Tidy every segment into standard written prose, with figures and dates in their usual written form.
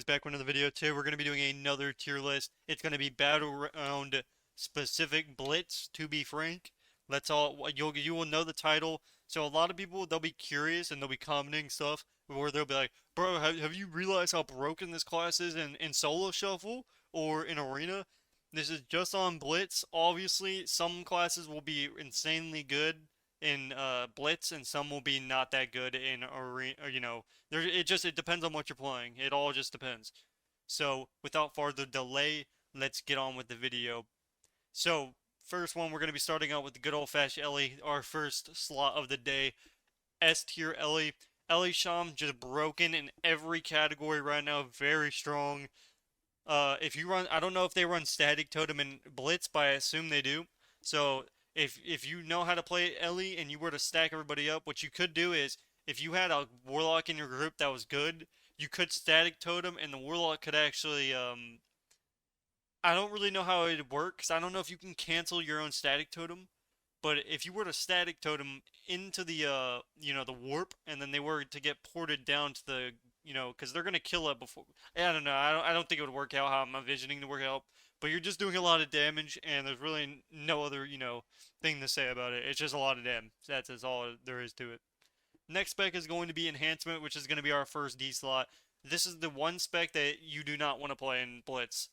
boys, back with another video. Today we're going to be doing another tier list. It's going to be Battleground specific Blitz, to be frank. Let's all, you will know the title. So a lot of people, they'll be curious and they'll be commenting stuff where they'll be like, bro, have you realized how broken this class is in solo shuffle or in arena? This is just on Blitz. Obviously, some classes will be insanely good in Blitz and some will be not that good in arena, it depends on what you're playing. It all just depends. So, without further delay, let's get on with the video. So, first one, we're going to be starting out with the good old-fashioned Ellie, our first slot of the day. S tier Ellie. Ellie Sham just broken in every category right now, very strong. If you run, I don't know if they run Static Totem and Blitz, but I assume they do. So, if you know how to play Ellie and you were to stack everybody up, what you could do is, if you had a Warlock in your group that was good, you could Static Totem and the Warlock could actually, I don't really know how it would work, because I don't know if you can cancel your own Static Totem, but if you were to Static Totem into the, the warp, and then they were to get ported down to the, because they're going to kill it before, I don't know, I don't think it would work out how I'm envisioning to work out, but you're just doing a lot of damage, and there's really no other, thing to say about it. It's just a lot of damage. That's all there is to it. Next spec is going to be Enhancement, which is going to be our first D slot. This is the one spec that you do not want to play in Blitz.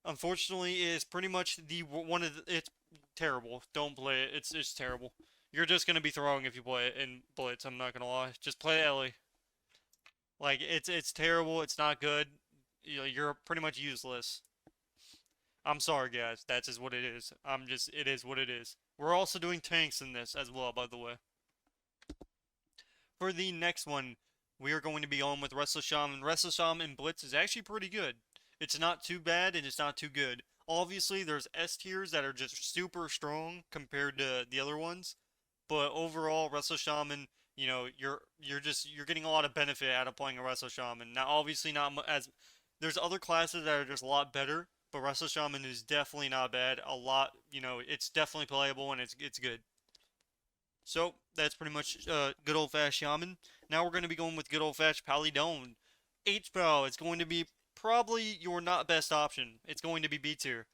Unfortunately, it is pretty much it's terrible. Don't play it. It's terrible. You're just going to be throwing if you play it in Blitz, I'm not going to lie. Just play Ellie. Like, it's terrible. It's not good. You're pretty much useless. I'm sorry, guys. That's just what it is. It is what it is. We're also doing tanks in this as well, by the way. For the next one, we are going to be on with Restless Shaman. Restless Shaman Blitz is actually pretty good. It's not too bad and it's not too good. Obviously, there's S tiers that are just super strong compared to the other ones, but overall, Restless Shaman, you're getting a lot of benefit out of playing a Restless Shaman. Now, obviously, not as there's other classes that are just a lot better, but Restless Shaman is definitely not bad. A lot, it's definitely playable and it's good. So that's pretty much good old fashioned Shaman. Now we're going to be going with good old fashioned Paladin. H-Bow is going to be probably your not best option. It's going to be B tier.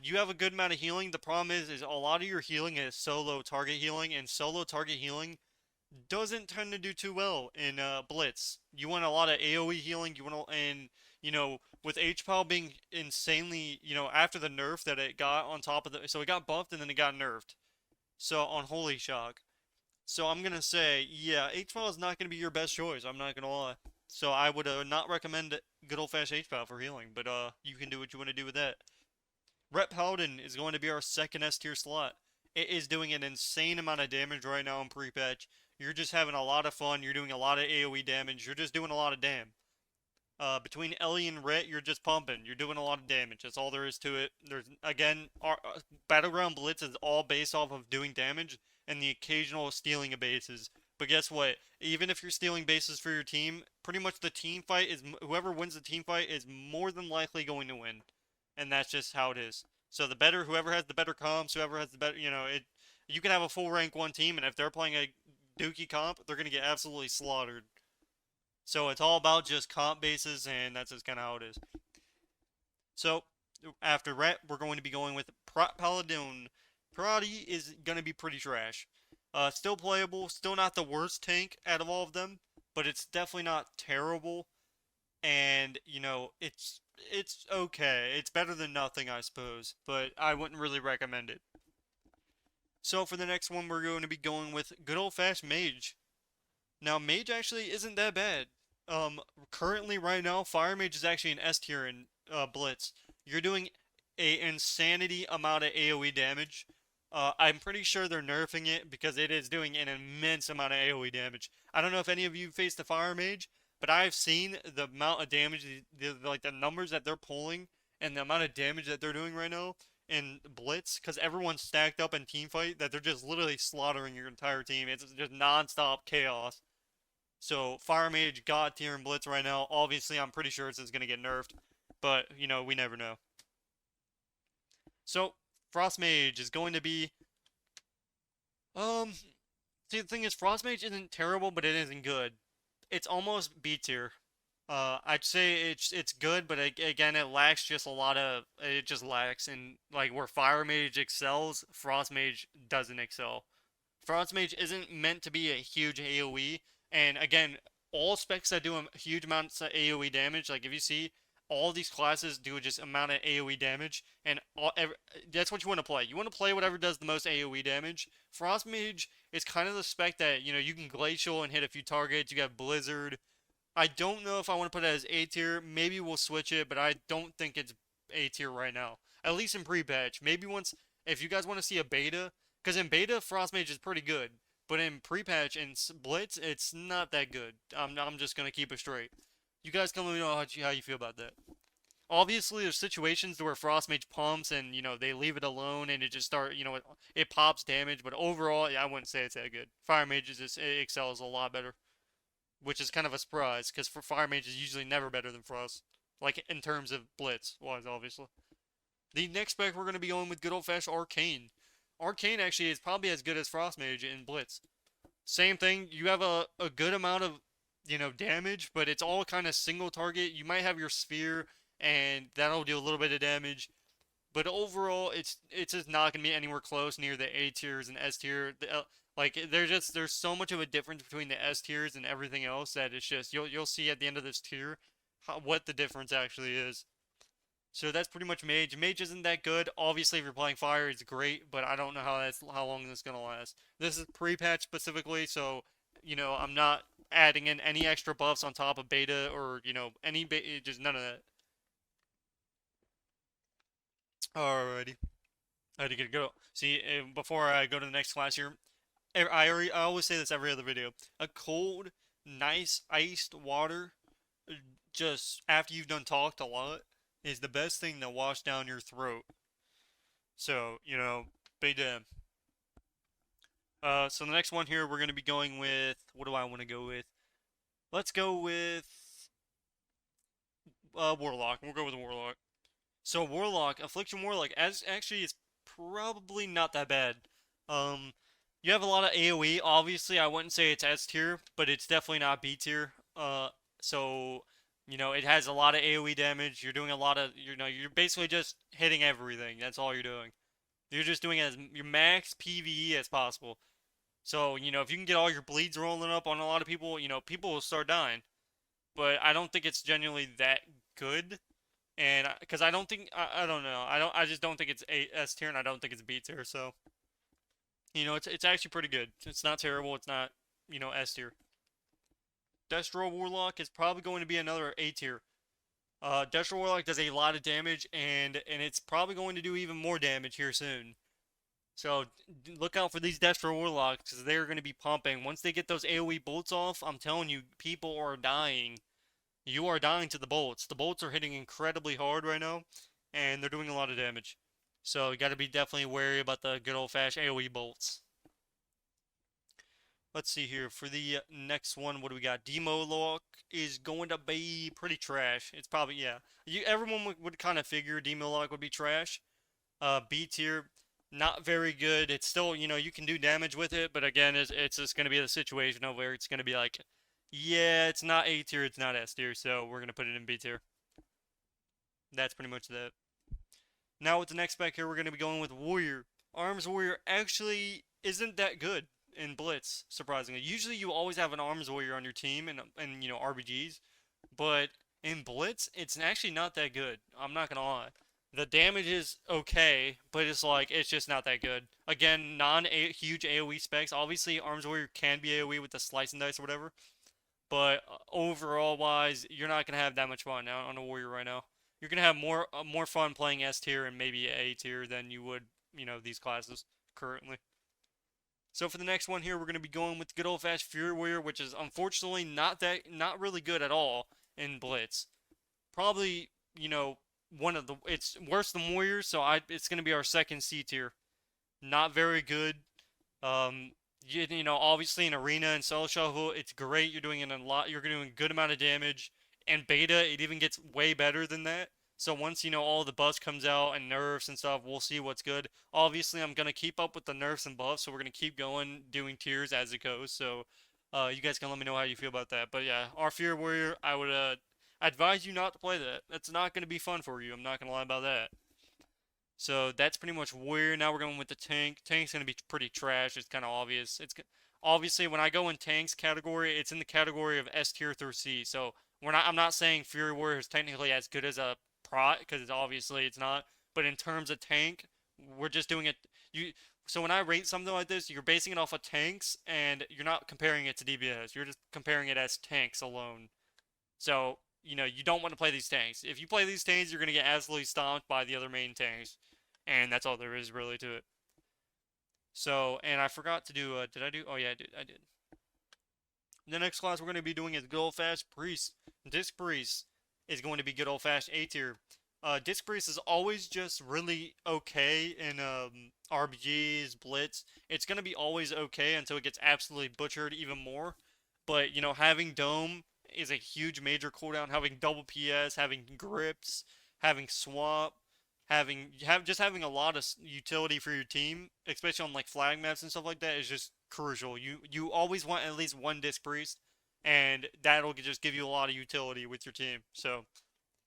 You have a good amount of healing. The problem is a lot of your healing is solo target healing, and solo target healing doesn't tend to do too well in Blitz. You want a lot of AoE healing. With H-Pow being insanely, after the nerf that it got on top of so it got buffed and then it got nerfed. So on Holy Shock. So I'm gonna say, yeah, H-Pow is not gonna be your best choice. I'm not gonna lie. So I would not recommend good old fashioned H-Pow for healing, but you can do what you want to do with that. Rep Paladin is going to be our second S tier slot. It is doing an insane amount of damage right now in pre-patch. You're just having a lot of fun. You're doing a lot of AoE damage. You're just doing a lot of damn. Between Ellie and Rhett, you're just pumping. You're doing a lot of damage. That's all there is to it. Our Battleground Blitz is all based off of doing damage and the occasional stealing of bases. But guess what? Even if you're stealing bases for your team, pretty much the team fight is whoever wins the team fight is more than likely going to win, and that's just how it is. So whoever has the better comps, whoever has the better, you can have a full rank 1 team, and if they're playing a dookie comp, they're gonna get absolutely slaughtered. So it's all about just comp bases, and that's just kind of how it is. So after Rat, we're going to be going with Paladin. Parati is going to be pretty trash. Still playable, still not the worst tank out of all of them, but it's definitely not terrible. And, it's okay. It's better than nothing, I suppose, but I wouldn't really recommend it. So for the next one, we're going to be going with good old-fashioned Mage. Now, Mage actually isn't that bad. Currently, right now, Fire Mage is actually an S tier in Blitz. You're doing a insanity amount of AoE damage. I'm pretty sure they're nerfing it because it is doing an immense amount of AoE damage. I don't know if any of you faced the Fire Mage, but I've seen the amount of damage, the numbers that they're pulling, and the amount of damage that they're doing right now in Blitz, because everyone's stacked up in teamfight, that they're just literally slaughtering your entire team. It's just non-stop chaos. So, Fire Mage God tier in Blitz right now. Obviously, I'm pretty sure it's going to get nerfed, but, we never know. So, Frost Mage is going to be, see, the thing is, Frost Mage isn't terrible, but it isn't good. It's almost B tier. I'd say it's good, but again, it lacks just a lot of it just lacks, and like where Fire Mage excels, Frost Mage doesn't excel. Frost Mage isn't meant to be a huge AoE, and again, all specs that do a huge amounts of AoE damage, like if you see all these classes do just amount of AoE damage, and that's what you want to play. You want to play whatever does the most AoE damage. Frost Mage is kind of the spec that you can glacial and hit a few targets. You got Blizzard. I don't know if I want to put it as A tier. Maybe we'll switch it, but I don't think it's A tier right now. At least in pre-patch. Maybe once, if you guys want to see a beta, because in beta, Frost Mage is pretty good. But in pre-patch and Blitz, it's not that good. I'm just going to keep it straight. You guys can let me know how you feel about that. Obviously, there's situations where Frost Mage pumps and, they leave it alone and it just it pops damage. But overall, yeah, I wouldn't say it's that good. Fire Mage it excels a lot better, which is kind of a surprise because for Fire Mage is usually never better than Frost, like in terms of Blitz wise, obviously. The next spec we're going to be going with good old fashioned Arcane. Arcane actually is probably as good as Frost Mage in Blitz. Same thing, you have a good amount of damage, but it's all kind of single target. You might have your sphere, and that'll do a little bit of damage. But overall, it's just not gonna be anywhere close near the A tiers and S tier. Like there's so much of a difference between the S tiers and everything else that it's just you'll see at the end of this tier what the difference actually is. So that's pretty much Mage. Mage isn't that good. Obviously, if you're playing Fire, it's great, but I don't know how long this is gonna last. This is pre-patch specifically, so I'm not adding in any extra buffs on top of beta or just none of that. Alrighty. I had to get go. See, before I go to the next class here, I always say this every other video. A cold, nice iced water, just after you've done talked a lot, is the best thing to wash down your throat. So, big damn. So the next one here, we're gonna be going with. What do I want to go with? Let's go with Warlock. We'll go with Warlock. So Warlock, Affliction Warlock, as actually is probably not that bad. Um, you have a lot of AoE. Obviously, I wouldn't say it's S tier, but it's definitely not B tier. So it has a lot of AoE damage. You're doing a lot of, you're basically just hitting everything. That's all you're doing. You're just doing as your max PvE as possible. So if you can get all your bleeds rolling up on a lot of people, people will start dying. But I don't think it's genuinely that good. And because I don't think I don't know I just don't think it's S tier and I don't think it's B tier. So it's actually pretty good. It's not terrible. It's not S tier. Destro Warlock is probably going to be another A tier. Destro Warlock does a lot of damage and it's probably going to do even more damage here soon. So look out for these Destro Warlocks because they're going to be pumping. Once they get those AoE bolts off, I'm telling you, people are dying. You are dying to the bolts. The bolts are hitting incredibly hard right now, and they're doing a lot of damage. So you got to be definitely wary about the good old-fashioned AoE bolts. Let's see here. For the next one, what do we got? Demo Lock is going to be pretty trash. It's probably, yeah. Everyone would kind of figure Demo Lock would be trash. B tier, not very good. It's still, you can do damage with it, but again, it's just going to be the situation of where it's going to be like, yeah, it's not A tier, it's not S tier, so we're gonna put it in B tier. That's pretty much that. Now with the next spec here, we're gonna be going with Warrior. Arms Warrior actually isn't that good in Blitz, surprisingly. Usually you always have an Arms Warrior on your team and RBGs, but in Blitz, it's actually not that good. I'm not gonna lie. The damage is okay, but it's just not that good. Again, huge AoE specs. Obviously, Arms Warrior can be AoE with the slice and dice or whatever. But overall wise, you're not gonna have that much fun now on a warrior right now. You're gonna have more fun playing S tier and maybe A tier than you would these classes currently. So for the next one here, we're gonna be going with good old fashioned Fury Warrior, which is unfortunately not really good at all in Blitz. Probably it's worse than Warriors, so it's gonna be our second C tier. Not very good. Um, obviously in arena and solo shuffle, it's great. You're doing You're doing a good amount of damage. And beta, it even gets way better than that. So once all the buffs comes out and nerfs and stuff, we'll see what's good. Obviously, I'm gonna keep up with the nerfs and buffs, so we're gonna keep going, doing tiers as it goes. So, you guys can let me know how you feel about that. But yeah, our Fear Warrior, I would I advise you not to play that. That's not going to be fun for you. I'm not going to lie about that. So that's pretty much where now we're going with the tank. Tank's going to be pretty trash. It's kind of obvious. Obviously when I go in tanks category, it's in the category of S tier through C. So I'm not saying Fury Warrior is technically as good as a prot because obviously it's not. But in terms of tank, we're just doing it. So when I rate something like this, you're basing it off of tanks, and you're not comparing it to DPS. You're just comparing it as tanks alone. So, you don't want to play these tanks. If you play these tanks, you're going to get absolutely stomped by the other main tanks. And that's all there is really to it. So, and I forgot to do, did I do? Oh yeah, I did. The next class we're going to be doing is good old-fashioned Priest. Disc Priest is going to be good old-fashioned A tier. Disc Priest is always just really okay in RBGs, Blitz. It's going to be always okay until it gets absolutely butchered even more. But, having Dome is a huge major cooldown. Having double PS, having grips, having swap, just having a lot of utility for your team, especially on like flag maps and stuff like that, is just crucial. You always want at least one Disc Priest, and that'll just give you a lot of utility with your team. So,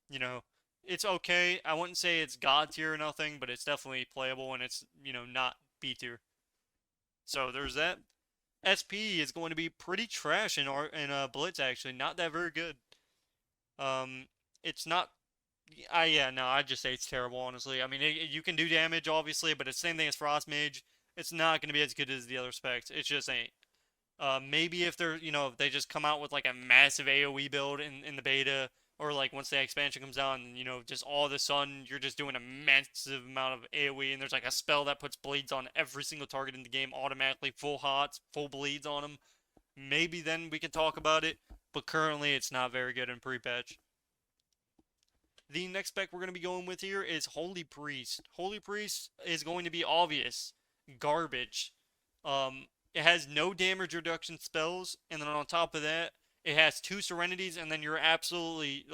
you know, it's okay. I wouldn't say it's God tier or nothing, but it's definitely playable, and it's not B tier. So there's that. SP is going to be pretty trash in Blitz actually, not that very good. Um, it's not. Yeah, no, I'd just say it's terrible, honestly. I mean, you can do damage, obviously, but it's the same thing as Frost Mage. It's not going to be as good as the other specs. It just ain't. Maybe if if they just come out with like a massive AoE build in the beta, or like once the expansion comes out, and just all of a sudden you're just doing a massive amount of AoE, and there's like a spell that puts bleeds on every single target in the game automatically, full hots, full bleeds on them. Maybe then we can talk about it, but currently it's not very good in pre-patch. The next spec we're going to be going with here is Holy Priest. Holy Priest is going to be obvious. Garbage. It has no damage reduction spells, and then on top of that, it has 2 Serenities, and then you're absolutely...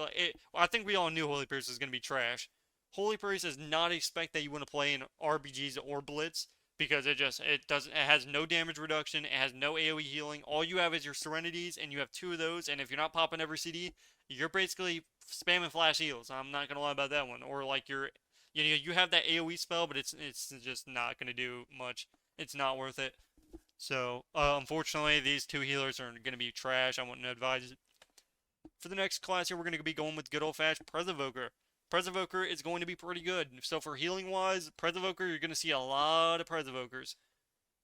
I think we all knew Holy Priest was going to be trash. Holy Priest does not expect that you want to play in RBGs or Blitz, because it has no damage reduction, it has no AoE healing. All you have is your Serenities, and you have 2 of those, and if you're not popping every CD, you're basically spamming flash heals. I'm not gonna lie about that one. Or like you have that AOE spell, but it's just not gonna do much. It's not worth it. So unfortunately, these 2 healers are gonna be trash. I wouldn't advise it. For the next class here, we're gonna be going with good old fashioned Evoker. Evoker is going to be pretty good. So for healing wise, Evoker, you're gonna see a lot of Evokers.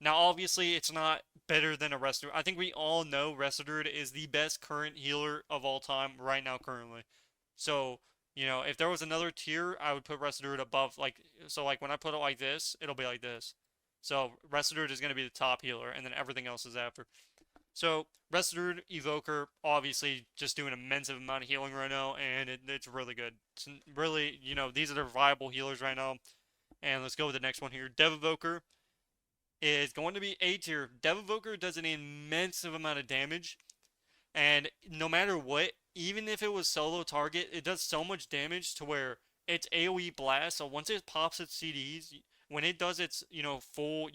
Now, obviously, it's not better than a Resto. I think we all know Resto is the best current healer of all time right now, currently. So, if there was another tier, I would put Resto above, like when I put it like this, it'll be like this. So, Resto is going to be the top healer, and then everything else is after. So, Resto Evoker, obviously, just doing an immense amount of healing right now, and it's really good. It's really, these are the viable healers right now. And let's go with the next one here. Evoker is going to be A tier. Evoker does an immense amount of damage, and no matter what, even if it was solo target, it does so much damage to where it's AoE blast. So once it pops its CDs, when it does its full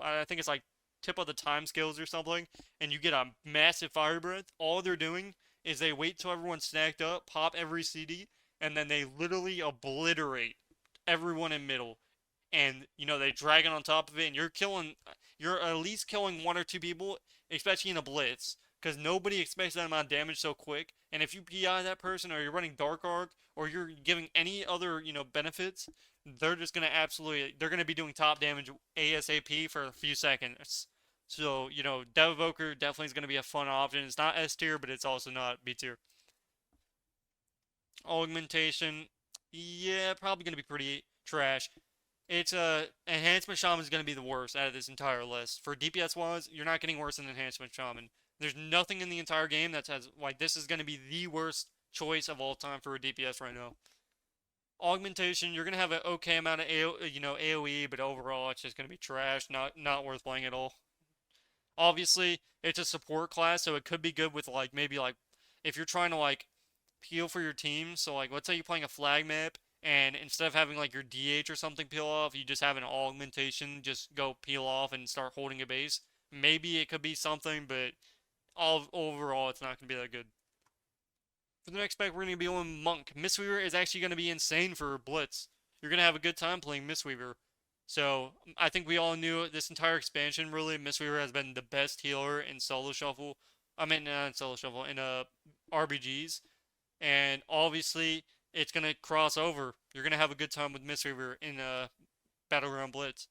I think it's like tip of the time skills or something, and you get a massive fire breath. All they're doing is they wait till everyone's stacked up, pop every CD, and then they literally obliterate everyone in middle. And they drag it on top of it, and you're at least killing 1 or 2 people, especially in a blitz, because nobody expects that amount of damage so quick. And if you PI that person, or you're running Dark Arc, or you're giving any other benefits, they're just gonna they're gonna be doing top damage ASAP for a few seconds. So Evoker definitely is gonna be a fun option. It's not S tier, but it's also not B tier. Augmentation, yeah, probably gonna be pretty trash. It's Enhancement Shaman is going to be the worst out of this entire list. For DPS wise, you're not getting worse than Enhancement Shaman. There's nothing in the entire game that says like this is going to be the worst choice of all time for a DPS right now. Augmentation, you're going to have an okay amount of AoE, but overall it's just going to be trash, not worth playing at all. Obviously, it's a support class, so it could be good with like maybe like if you're trying to like peel for your team. So like let's say you're playing a flag map, and instead of having like your DH or something peel off, you just have an augmentation just go peel off and start holding a base. Maybe it could be something, but overall it's not going to be that good. For the next spec, we're going to be on Monk. Mistweaver is actually going to be insane for Blitz. You're going to have a good time playing Mistweaver. So, I think we all knew this entire expansion, really, Mistweaver has been the best healer in solo shuffle. I mean, not in solo shuffle, in RBGs. And obviously, it's going to cross over. You're going to have a good time with Mistweaver in Battleground Blitz.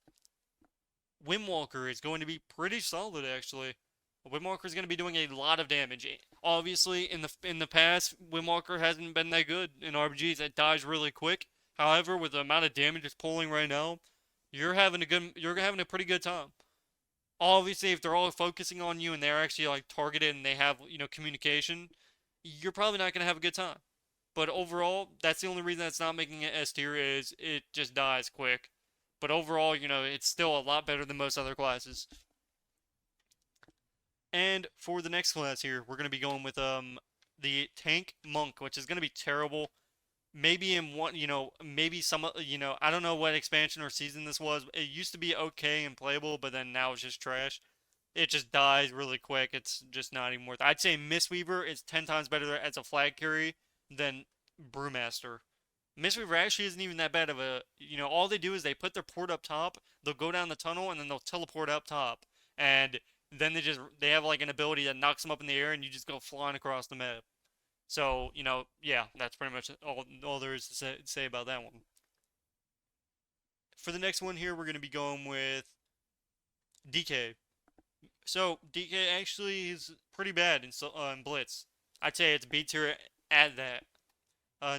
Windwalker is going to be pretty solid, actually. Windwalker is going to be doing a lot of damage. Obviously, in the past, Windwalker hasn't been that good in RPGs. It dies really quick. However, with the amount of damage it's pulling right now, you're having a pretty good time. Obviously, if they're all focusing on you and they're actually like targeted and they have communication, you're probably not going to have a good time. But overall, that's the only reason that's not making it S tier is it just dies quick. But overall, it's still a lot better than most other classes. And for the next class here, we're going to be going with the Tank Monk, which is going to be terrible. Maybe in one, maybe some, I don't know what expansion or season this was. It used to be okay and playable, but then now it's just trash. It just dies really quick. It's just not even worth it. I'd say Mistweaver is 10 times better as a flag carry than Brewmaster. Mistweaver actually isn't even that bad of a, all they do is they put their port up top, they'll go down the tunnel, and then they'll teleport up top. And then they have like an ability that knocks them up in the air, and you just go flying across the map. So, yeah, that's pretty much all there is to say about that one. For the next one here, we're going to be going with DK. So, DK actually is pretty bad in Blitz. I'd say it's B tier at that.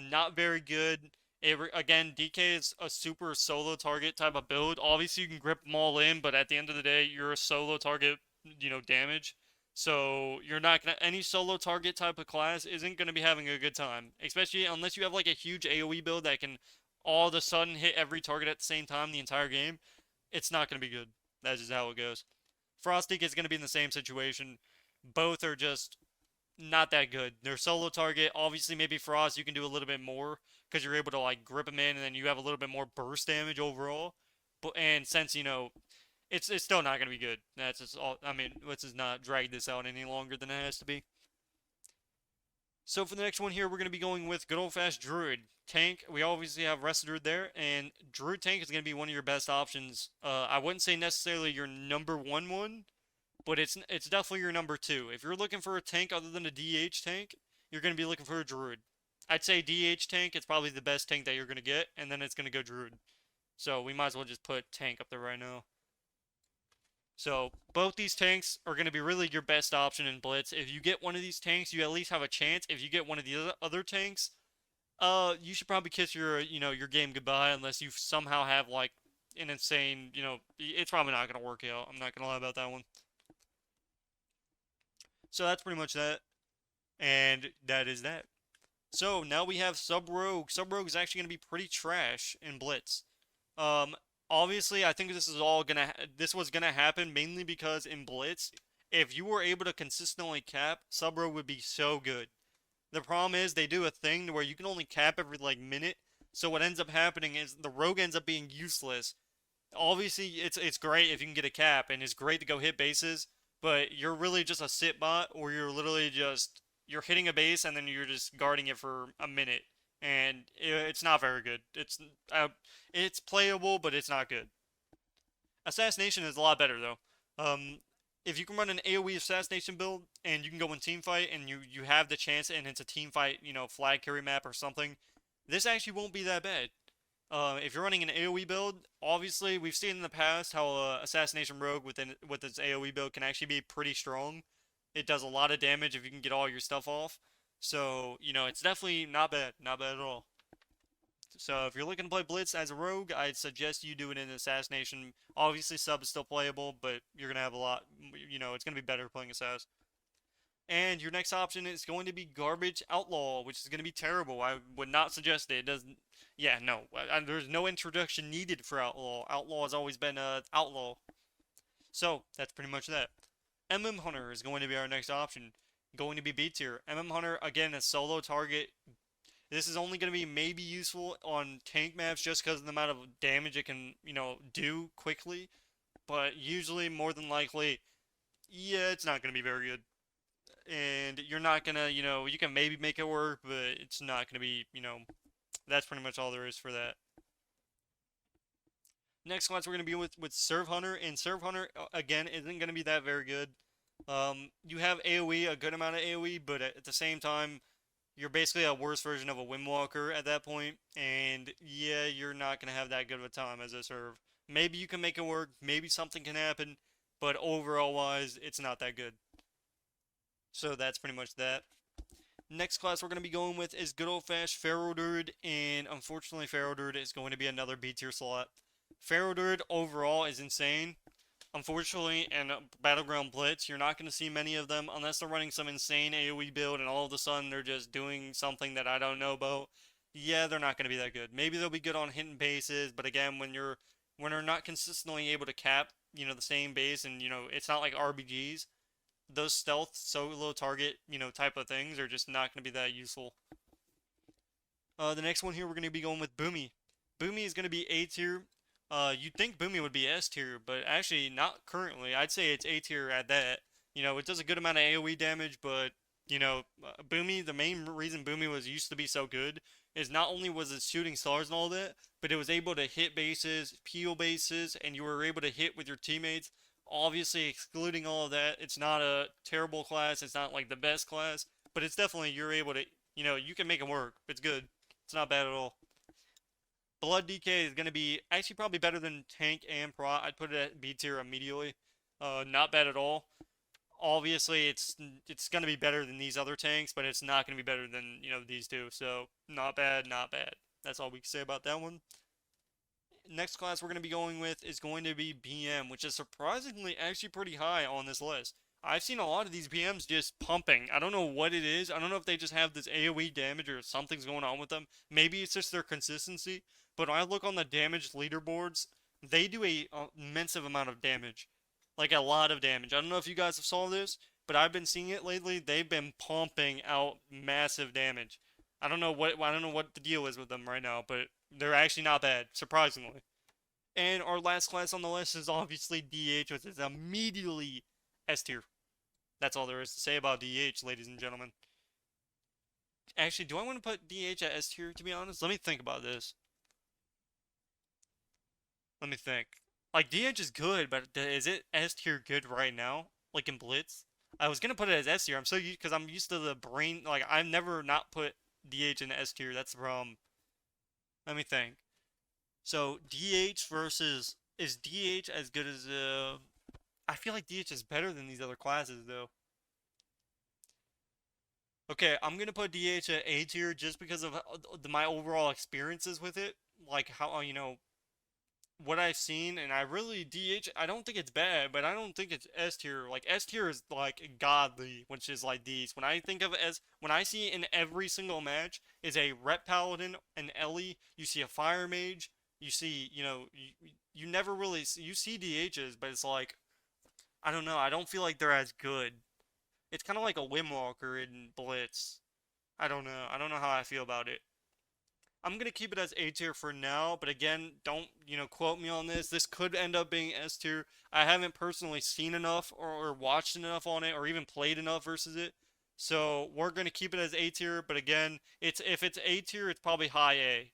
Not very good. Again, DK is a super solo target type of build. Obviously, you can grip them all in, but at the end of the day, you're a solo target, damage. So you're not gonna any solo target type of class isn't gonna be having a good time, especially unless you have like a huge AOE build that can all of a sudden hit every target at the same time the entire game. It's not gonna be good. That's just how it goes. Frostic is gonna be in the same situation. Both are just not that good. They're solo target. Obviously, maybe Frost you can do a little bit more because you're able to like grip them in, and then you have a little bit more burst damage overall. And since it's still not gonna be good. That's just all. I mean, let's just not drag this out any longer than it has to be. So for the next one here, we're gonna be going with good old fast Druid tank. We obviously have Rest Druid there, and Druid tank is gonna be one of your best options. I wouldn't say necessarily your number one, but it's definitely your number two. If you're looking for a tank other than a DH tank, you're gonna be looking for a Druid. I'd say DH tank. It's probably the best tank that you're gonna get, and then it's gonna go Druid. So we might as well just put tank up there right now. So both these tanks are going to be really your best option in Blitz. If you get one of these tanks, you at least have a chance. If you get one of the other tanks, you should probably kiss your game goodbye unless you somehow have like an insane, it's probably not going to work out. I'm not going to lie about that one. So that's pretty much that. And that is that. So now we have Sub Rogue. Sub Rogue is actually going to be pretty trash in Blitz. Um, Obviously, I think this was gonna happen mainly because in Blitz, if you were able to consistently cap, Sub Rogue would be so good. The problem is they do a thing where you can only cap every like minute, so what ends up happening is the rogue ends up being useless. Obviously, it's great if you can get a cap, and it's great to go hit bases, but you're really just a sit bot, or you're literally just you're hitting a base and then you're just guarding it for a minute, and it's not very good. It's playable, but it's not good. Assassination is a lot better though. If you can run an AoE assassination build and you can go in team fight and you have the chance and it's a team fight, flag carry map or something, this actually won't be that bad. If you're running an AoE build, obviously we've seen in the past how Assassination Rogue with its AoE build can actually be pretty strong. It does a lot of damage if you can get all your stuff off. So, it's definitely not bad. Not bad at all. So if you're looking to play Blitz as a rogue, I'd suggest you do it in Assassination. Obviously, sub is still playable, but you're going to have a lot, it's going to be better playing Assass. And your next option is going to be Garbage Outlaw, which is going to be terrible. I would not suggest it. It doesn't, yeah, no. There's no introduction needed for Outlaw. Outlaw has always been Outlaw. So, that's pretty much that. MM Hunter is going to be our next option. Going to be B tier. MM Hunter, again, a solo target. This is only going to be maybe useful on tank maps just because of the amount of damage it can, do quickly. But usually, more than likely, yeah, it's not going to be very good. and you're not gonna, you can maybe make it work, but it's not gonna be, that's pretty much all there is for that. Next class we're gonna be with Serve Hunter, and Serve Hunter again isn't gonna be that very good. You have AoE, a good amount of AoE, but at the same time, you're basically a worse version of a Windwalker at that point, and yeah, you're not gonna have that good of a time as a serve. Maybe you can make it work, maybe something can happen, but overall wise, it's not that good. So that's pretty much that. Next class we're going to be going with is good old-fashioned Pharaoh Druid, and unfortunately Pharaoh Druid is going to be another B tier slot. Pharaoh Druid overall is insane. Unfortunately, in Battleground Blitz, you're not going to see many of them unless they're running some insane AoE build and all of a sudden they're just doing something that I don't know about. Yeah, they're not going to be that good. Maybe they'll be good on hitting bases, but again, when they're not consistently able to cap, the same base, and it's not like RBGs, those stealth solo target, type of things are just not going to be that useful. The next one here we're going to be going with Boomy. Boomy is going to be A tier. You'd think Boomy would be S tier, but actually not currently. I'd say it's A tier at that. It does a good amount of AoE damage, but Boomy, the main reason Boomy was used to be so good is not only was it shooting stars and all that, but it was able to hit bases, peel bases, and you were able to hit with your teammates. Obviously, excluding all of that, it's not a terrible class. It's not like the best class, but it's definitely you're able to, you can make it work. It's good. It's not bad at all. Blood DK is going to be actually probably better than Tank and Prot. I'd put it at B tier immediately. Not bad at all. Obviously, it's going to be better than these other tanks, but it's not going to be better than, these two. So, not bad, not bad. That's all we can say about that one. Next class we're going to be going with is going to be BM, which is surprisingly actually pretty high on this list. I've seen a lot of these BMs just pumping. I don't know what it is. I don't know if they just have this AoE damage or something's going on with them. Maybe it's just their consistency. But when I look on the damage leaderboards, they do a immense amount of damage. Like a lot of damage. I don't know if you guys have saw this, but I've been seeing it lately. They've been pumping out massive damage. I don't know what the deal is with them right now, but they're actually not bad, surprisingly. And our last class on the list is obviously DH, which is immediately S tier. That's all there is to say about DH, ladies and gentlemen. Actually, do I want to put DH at S tier, to be honest? Let me think about this. Let me think. Like, DH is good, but is it S tier good right now? Like in Blitz? I was gonna put it as S tier. I'm so used, because I'm used to the brain. Like, I've never not put DH in S tier. That's the problem. Let me think. So, DH versus. Is DH as good as. I feel like DH is better than these other classes, though. Okay, I'm gonna put DH at A tier just because of my overall experiences with it. Like, how, what I've seen, and I really DH. I don't think it's bad, but I don't think it's S tier. Like S tier is like godly, which is like these. When I think of it as when I see in every single match is a rep paladin, an Ellie. You see a fire mage. You see, you never really you see DHs, but it's like I don't know. I don't feel like they're as good. It's kind of like a Windwalker in Blitz. I don't know. I don't know how I feel about it. I'm gonna keep it as A tier for now, but again, don't quote me on this. This could end up being S tier. I haven't personally seen enough or watched enough on it or even played enough versus it, so we're gonna keep it as A tier. But again, if it's A tier, it's probably high A.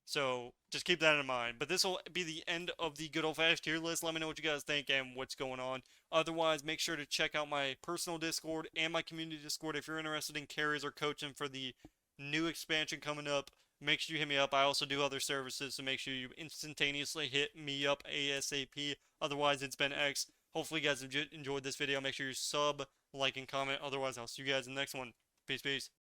So just keep that in mind. But this will be the end of the good old-fashioned tier list. Let me know what you guys think and what's going on. Otherwise, make sure to check out my personal Discord and my community Discord if you're interested in carries or coaching for the new expansion coming up. Make sure you hit me up. I also do other services, so make sure you instantaneously hit me up ASAP. Otherwise, it's been X. Hopefully, you guys enjoyed this video. Make sure you sub, like, and comment. Otherwise, I'll see you guys in the next one. Peace, peace.